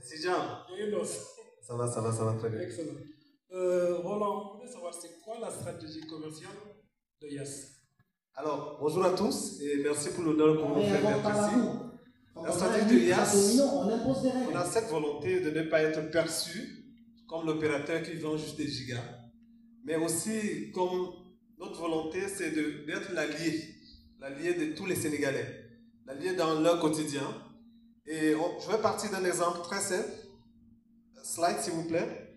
C'est Jean. Ça va très bien. Excellent. Roland, on voulait savoir c'est quoi la stratégie commerciale de Yes? Alors, bonjour à tous et merci pour l'honneur qu'on nous fait d'être ici. La stratégie de Yes, on a cette volonté de ne pas être perçu comme l'opérateur qui vend juste des gigas, mais aussi comme notre volonté, c'est d'être l'allié de tous les Sénégalais, l'allié dans leur quotidien. Et je vais partir d'un exemple très simple. Slide, s'il vous plaît.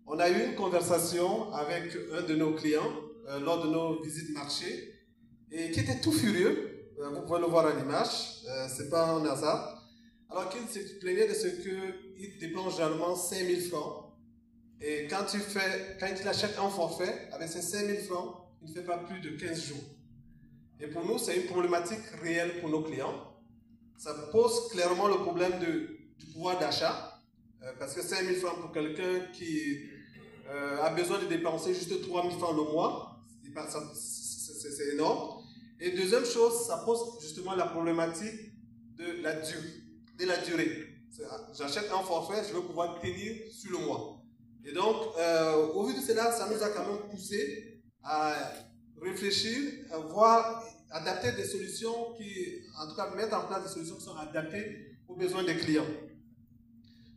On a eu une conversation avec un de nos clients lors de nos visites marché et qui était tout furieux. Vous pouvez le voir à l'image, c'est pas un hasard. Alors qu'il se plaignait de ce qu'il dépense généralement 5 000 francs. Et quand il achète un forfait, avec ces 5 000 francs, il ne fait pas plus de 15 jours. Et pour nous, c'est une problématique réelle pour nos clients. Ça pose clairement le problème du pouvoir d'achat. Parce que 5 000 francs pour quelqu'un qui a besoin de dépenser juste 3 000 francs le mois, c'est énorme. Et deuxième chose, ça pose justement la problématique de la durée. J'achète un forfait, je veux pouvoir tenir sur le mois. Et donc, au vu de cela, ça nous a quand même poussé à réfléchir, à voir, adapter des solutions en tout cas, mettre en place des solutions qui sont adaptées aux besoins des clients.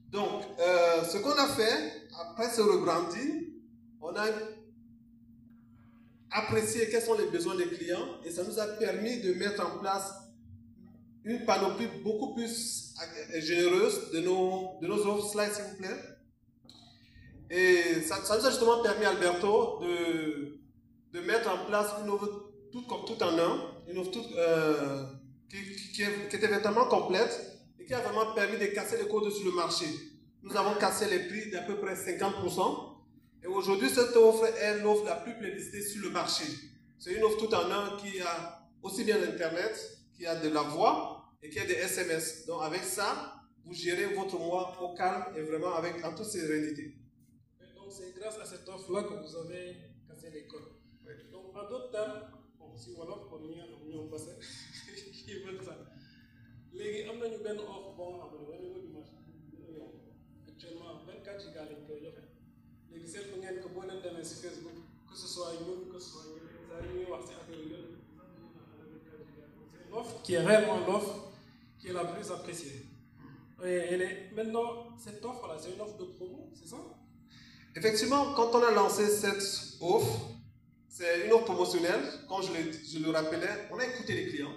Donc, ce qu'on a fait, après ce rebranding, on a apprécié quels sont les besoins des clients et ça nous a permis de mettre en place une panoplie beaucoup plus généreuse de nos offres. Slide, s'il vous plaît. Et ça nous a justement permis, Alberto, de mettre en place une offre tout en un, une offre qui était vraiment complète et qui a vraiment permis de casser les codes sur le marché. Nous avons cassé les prix d'à peu près 50%. Et aujourd'hui, cette offre est l'offre la plus plébiscitée sur le marché. C'est une offre tout en un qui a aussi bien l'Internet, qui a de la voix et qui a des SMS. Donc avec ça, vous gérez votre mois au calme et vraiment en toute sérénité. Et donc c'est grâce à cette offre-là que vous avez cassé les codes. Oui. Donc en d'autres termes, si voilà, pour nous passer, qui veulent ça. Les gens ont une offre bon au niveau du marché. Actuellement, 24 gigas lañ koy joxe. Léegi seetlu ngeen que boo leen demee si Facebook, que ce soit ñun, que ce soit ñeneen saa yi ñuy wax si affaire yi c'est une offre qui est réellement l'offre qui est la plus appréciée. Et maintenant, cette offre-là, c'est une offre de promo, c'est ça? Effectivement, quand on a lancé cette offre, c'est une offre promotionnelle. Comme je le rappelais, on a écouté les clients,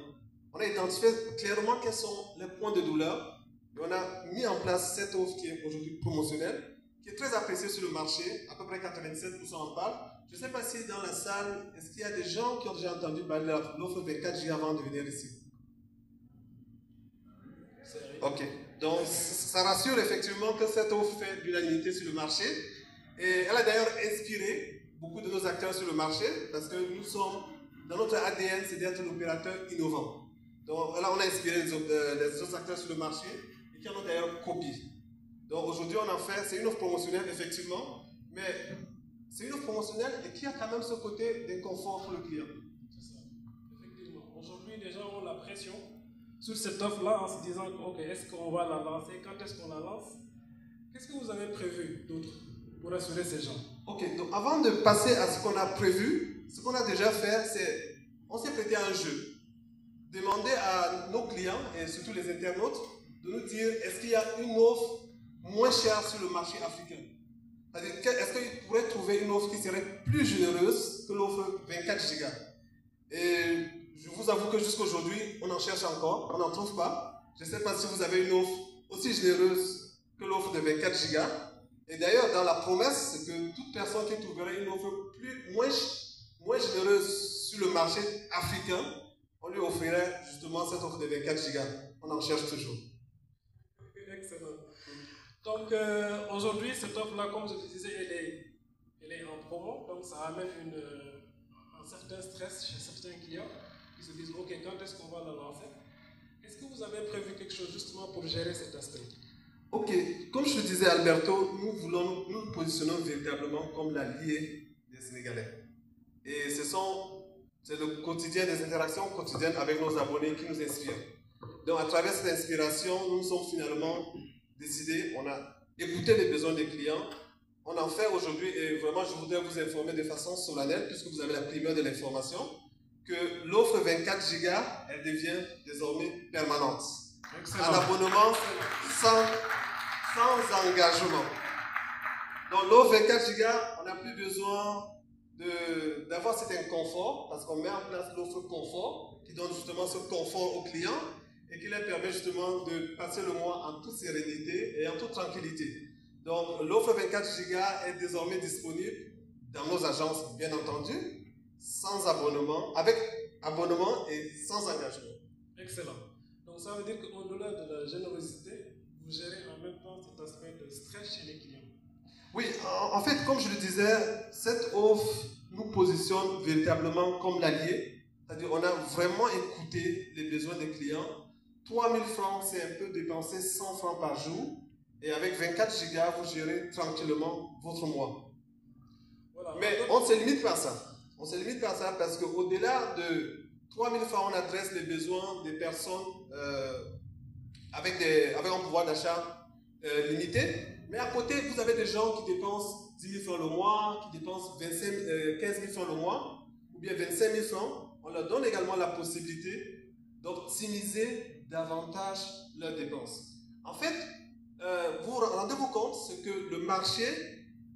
on a identifié clairement quels sont les points de douleur. Et on a mis en place cette offre qui est aujourd'hui promotionnelle, qui est très appréciée sur le marché, à peu près 97% en parlent. Je ne sais pas si dans la salle, est-ce qu'il y a des gens qui ont déjà entendu parler de l'offre 24 Go avant de venir ici? Ok, donc ça rassure effectivement que cette offre fait l'unanimité sur le marché. Et elle a d'ailleurs inspiré beaucoup de nos acteurs sur le marché, parce que nous sommes, dans notre ADN, c'est d'être l'opérateur innovant. Donc là, on a inspiré les autres acteurs sur le marché, qui en ont d'ailleurs copié. Donc aujourd'hui, on en fait, c'est une offre promotionnelle, effectivement, mais c'est une offre promotionnelle et qui a quand même ce côté d'inconfort pour le client. C'est ça, effectivement. Aujourd'hui, les gens ont la pression sur cette offre-là en se disant, ok, est-ce qu'on va la lancer? Quand est-ce qu'on la lance? Qu'est-ce que vous avez prévu d'autre pour rassurer ces gens? Ok, donc avant de passer à ce qu'on a prévu, ce qu'on a déjà fait, c'est, on s'est prêté à un jeu. Demander à nos clients et surtout les internautes de nous dire est-ce qu'il y a une offre moins chère sur le marché africain. C'est-à-dire, est-ce qu'ils pourraient trouver une offre qui serait plus généreuse que l'offre 24 Go? Et je vous avoue que jusqu'à aujourd'hui, on en cherche encore, on n'en trouve pas. Je ne sais pas si vous avez une offre aussi généreuse que l'offre de 24 Go. Et d'ailleurs, dans la promesse, c'est que toute personne qui trouverait une offre moins généreuse sur le marché africain, on lui offrirait justement cette offre de 24 Go. On en cherche toujours. Excellent. Donc aujourd'hui, cette offre-là, comme je vous disais, elle est en promo, donc ça amène un certain stress chez certains clients qui se disent ok, quand est-ce qu'on va la lancer? Est-ce que vous avez prévu quelque chose justement pour gérer cet aspect? Ok, comme je le disais Alberto, nous positionnons véritablement comme l'allié des Sénégalais. Et c'est le quotidien des interactions quotidiennes avec nos abonnés qui nous inspire. Donc à travers cette inspiration, nous sommes finalement décidé, on a écouté les besoins des clients. On en fait aujourd'hui, et vraiment je voudrais vous informer de façon solennelle, puisque vous avez la primeur de l'information, que l'offre 24 Go, elle devient désormais permanente. Excellent. Un abonnement sans engagement. Donc l'offre 24 Go, on n'a plus besoin d'avoir cet inconfort, parce qu'on met en place l'offre confort, qui donne justement ce confort aux clients, et qui leur permet justement de passer le mois en toute sérénité et en toute tranquillité. Donc l'offre 24 Go est désormais disponible dans nos agences, bien entendu, sans abonnement, avec abonnement et sans engagement. Excellent. Donc ça veut dire qu'au-delà de la générosité, vous gérez en même temps cet aspect de stress chez les clients. Oui, en fait, comme je le disais, cette offre nous positionne véritablement comme l'allié. C'est-à-dire on a vraiment écouté les besoins des clients. 3 000 francs, c'est un peu dépenser 100 francs par jour. Et avec 24 Go, vous gérez tranquillement votre mois. Voilà. Mais on ne se limite pas à ça. On ne se limite pas à ça parce qu'au-delà de 3 000 francs, on adresse les besoins des personnes avec un pouvoir d'achat limité. Mais à côté, vous avez des gens qui dépensent 10 000 francs le mois, qui dépensent 15 000 francs le mois, ou bien 25 000 francs. On leur donne également la possibilité d'optimiser davantage leurs dépenses. En fait, vous rendez-vous compte, c'est que le marché,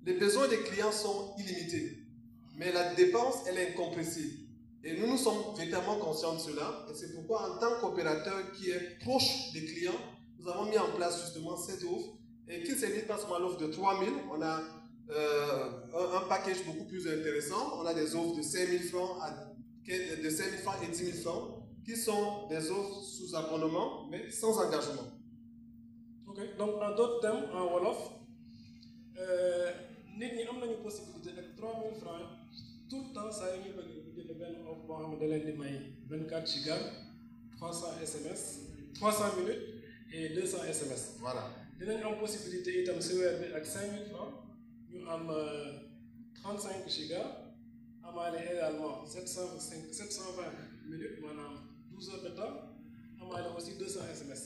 les besoins des clients sont illimités. Mais la dépense, elle est incompressible. Et nous sommes véritablement conscients de cela. Et c'est pourquoi, en tant qu'opérateur qui est proche des clients, nous avons mis en place justement cette offre. Et qui ne se limite pas seulement à l'offre de 3 000. On a un package beaucoup plus intéressant. On a des offres de 5 000 francs, de 5 000 francs et 10 000 francs, qui sont des offres sous abonnement, mais sans engagement. Ok, donc en d'autres termes, en Wolof, nous avons une possibilité avec 3 000 francs. Tout le temps, ça y est, une offre de 24 Go, 300 SMS, 300 minutes et 200 SMS. Voilà. Nous avons une possibilité avec 5 000 francs. Nous avons 35 Go. Nous avons également 720 minutes, 12 heures de temps. Nous avons aussi 200 SMS.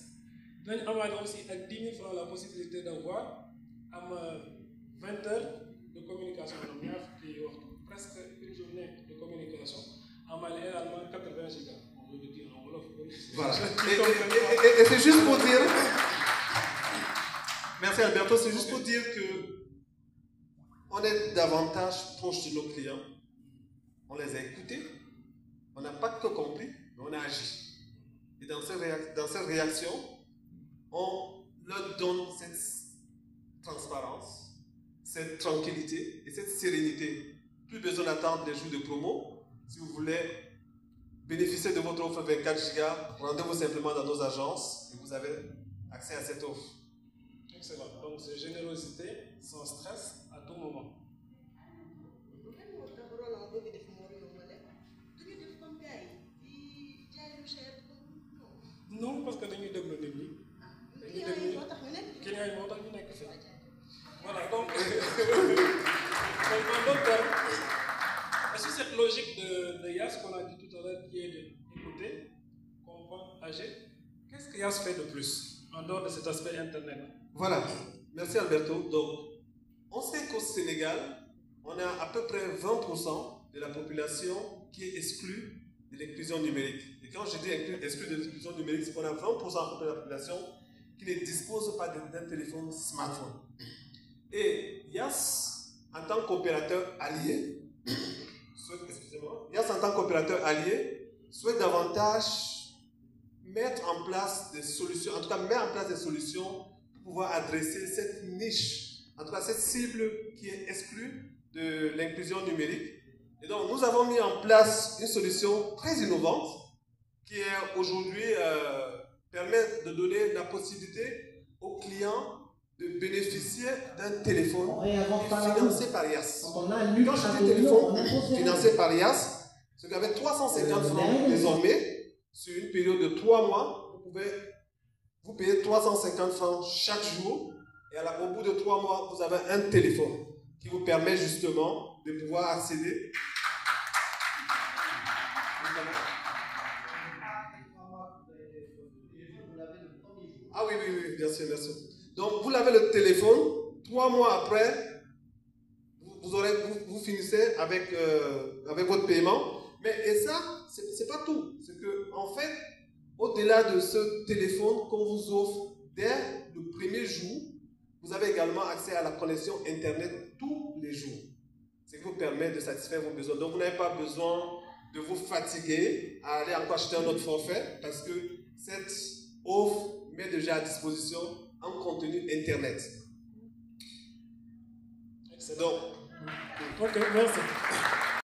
Nous avons aussi avec 10 000 francs la possibilité d'avoir 20 heures de communication. Nous avons presque une journée de communication. Nous avons également 80 Go. Voilà. Et c'est juste pour dire. Merci Alberto, c'est juste pour dire que on est davantage proche de nos clients. On les a écoutés, on n'a pas que compris, mais on a agi. Et dans cette réaction, on leur donne cette transparence, cette tranquillité et cette sérénité. Plus besoin d'attendre les jours de promo. Si vous voulez bénéficier de votre offre 24 Go, rendez-vous simplement dans nos agences et vous avez accès à cette offre. Excellent. Donc, c'est générosité, sans stress, à tout moment. Non, parce que nous sommes devenus voilà, donc, en d'autres termes, est-ce que cette logique de YAS qu'on a dit tout à l'heure, qui est d'écouter, comprendre, agir, qu'est-ce que YAS fait de plus, en dehors de cet aspect Internet? Voilà, merci Alberto. Donc, on sait qu'au Sénégal, on a à peu près 20% de la population qui est exclue de l'inclusion numérique. Et quand je dis exclue de l'inclusion numérique, c'est qu'on a 20% de la population qui ne dispose pas d'un téléphone smartphone. Et YAS, en tant qu'opérateur allié, souhaite davantage mettre en place des solutions, en tout cas mettre en place des solutions pour pouvoir adresser cette niche, en tout cas cette cible qui est exclue de l'inclusion numérique. Et donc nous avons mis en place une solution très innovante qui est aujourd'hui permet de donner la possibilité aux clients de bénéficier d'un téléphone financé par YAS. Quand je dis téléphone financé par YAS, c'est qu'avec 350 francs désormais, sur une période de 3 mois, vous payez 350 francs chaque jour, et au bout de 3 mois, vous avez un téléphone qui vous permet justement de pouvoir accéder. Ah oui, bien sûr, bien sûr. Donc, vous lavez le téléphone, 3 mois après, vous finissez avec votre paiement. Et ça, c'est pas tout. C'est que, en fait, au-delà de ce téléphone qu'on vous offre dès le premier jour, vous avez également accès à la connexion Internet tous les jours. Ce qui vous permet de satisfaire vos besoins. Donc, vous n'avez pas besoin de vous fatiguer à aller encore acheter un autre forfait parce que cette offre met déjà à disposition un contenu Internet. Excellent. Donc, ok, merci.